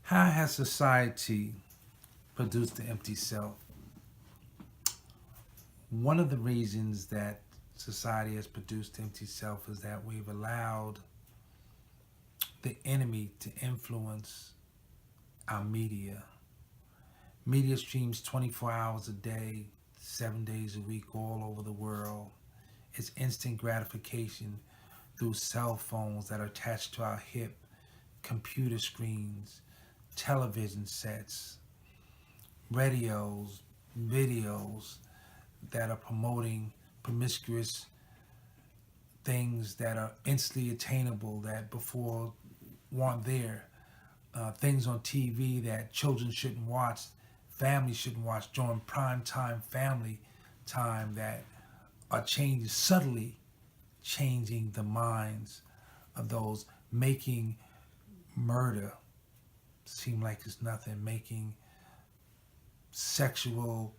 How has society produced the empty self? One of the reasons that society has produced the empty self is that we've allowed the enemy to influence our media. Media streams 24 hours a day, 7 days a week, all over the world. It's instant gratification through cell phones that are attached to our hip, computer screens, television sets, radios, videos that are promoting promiscuous things that are instantly attainable that before weren't there. Things on TV that children shouldn't watch, families shouldn't watch during prime time family time that are changing subtly, changing the minds of those, making murder seem like it's nothing, making sexual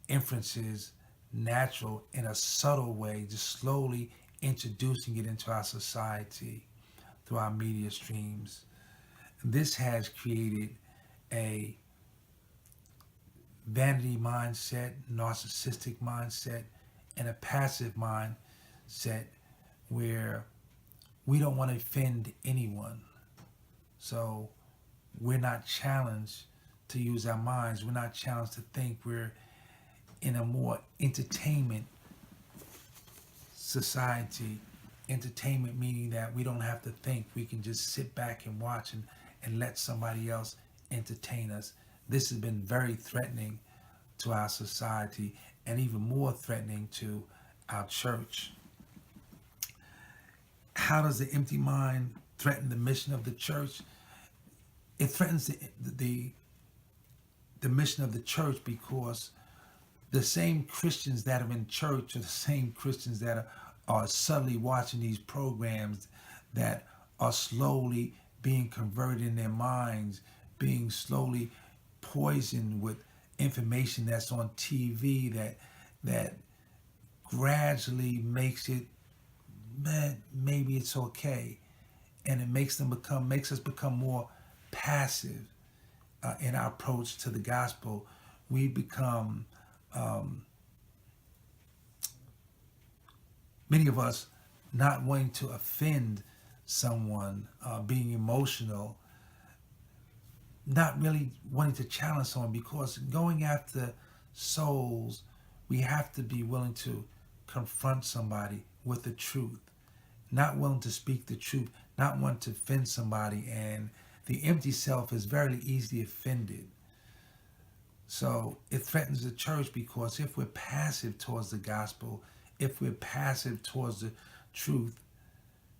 inferences natural in a subtle way, just slowly introducing it into our society through our media streams. This has created a vanity mindset, narcissistic mindset, and a passive mindset where we don't want to offend anyone. So we're not challenged to use our minds. We're not challenged to think. We're in a more entertainment society. Entertainment meaning that we don't have to think. We can just sit back and watch and let somebody else entertain us. This has been very threatening to our society and even more threatening to our church. How does the empty mind threaten the mission of the church? It threatens the mission of the church because the same Christians that are in church are the same Christians that are subtly watching these programs that are slowly being converted in their minds, being slowly poisoned with information that's on TV that gradually makes it, man, maybe it's okay, and it makes us become more passive in our approach to the gospel. We become um, many of us not wanting to offend someone, being emotional, not really wanting to challenge someone because going after souls, we have to be willing to confront somebody with the truth, not willing to speak the truth, not wanting to offend somebody. And the empty self is very easily offended. So it threatens the church because if we're passive towards the gospel, if we're passive towards the truth,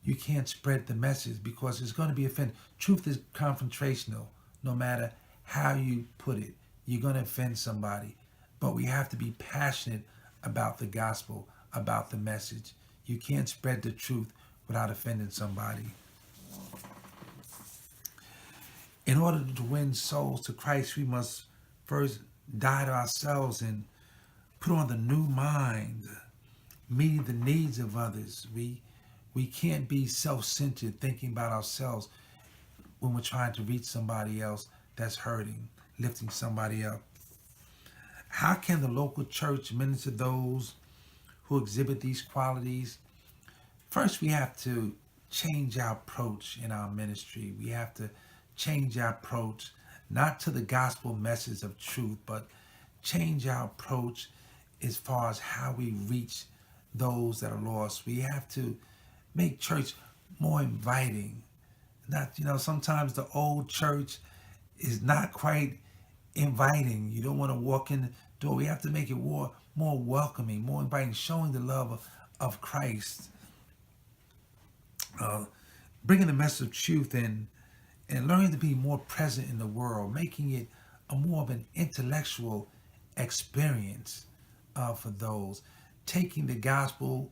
you can't spread the message because it's going to be offended. Truth is confrontational, no matter how you put it. You're going to offend somebody. But we have to be passionate about the gospel, about the message. You can't spread the truth without offending somebody. In order to win souls to Christ, we must first die to ourselves and put on the new mind, meeting the needs of others. We can't be self-centered, thinking about ourselves when we're trying to reach somebody else that's hurting, lifting somebody up. How can the local church minister those who exhibit these qualities? First, we have to change our approach in our ministry. We have to change our approach not to the gospel message of truth, but change our approach as far as how we reach those that are lost. We have to make church more inviting. Not, sometimes the old church is not quite inviting. You don't want to walk in the door. We have to make it more welcoming, more inviting, showing the love of Christ, uh, bringing the message of truth and learning to be more present in the world, making it a more of an intellectual experience for those, taking the gospel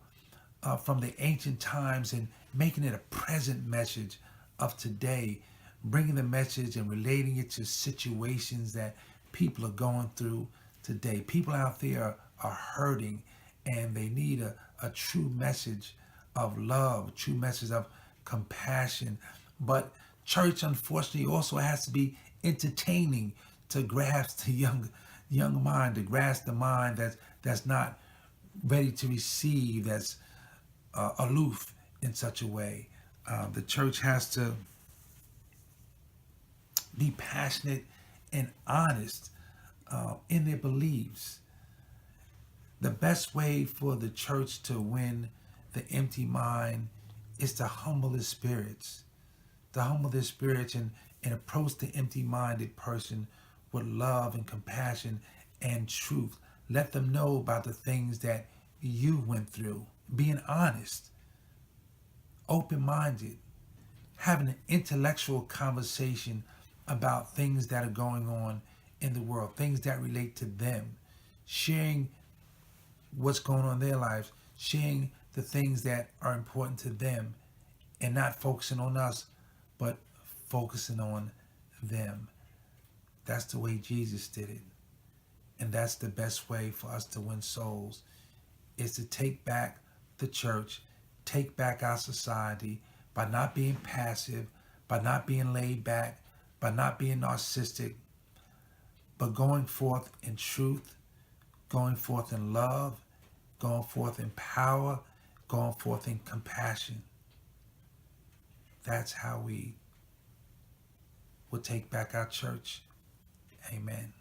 from the ancient times and making it a present message of today, bringing the message and relating it to situations that people are going through today. People out there are hurting and they need a true message of love, a true message of compassion, but Church, unfortunately, also has to be entertaining to grasp the young mind, to grasp the mind that's not ready to receive, that's aloof in such a way. The church has to be passionate and honest in their beliefs. The best way for the church to win the empty mind is to humble the spirits, to humble their spirits and approach the empty-minded person with love and compassion and truth. Let them know about the things that you went through. Being honest, open-minded, having an intellectual conversation about things that are going on in the world, things that relate to them, sharing what's going on in their lives, sharing the things that are important to them, and not focusing on us, but focusing on them. That's the way Jesus did it. And that's the best way for us to win souls, is to take back the church, take back our society by not being passive, by not being laid back, by not being narcissistic, but going forth in truth, going forth in love, going forth in power, going forth in compassion. That's how we will take back our church. Amen.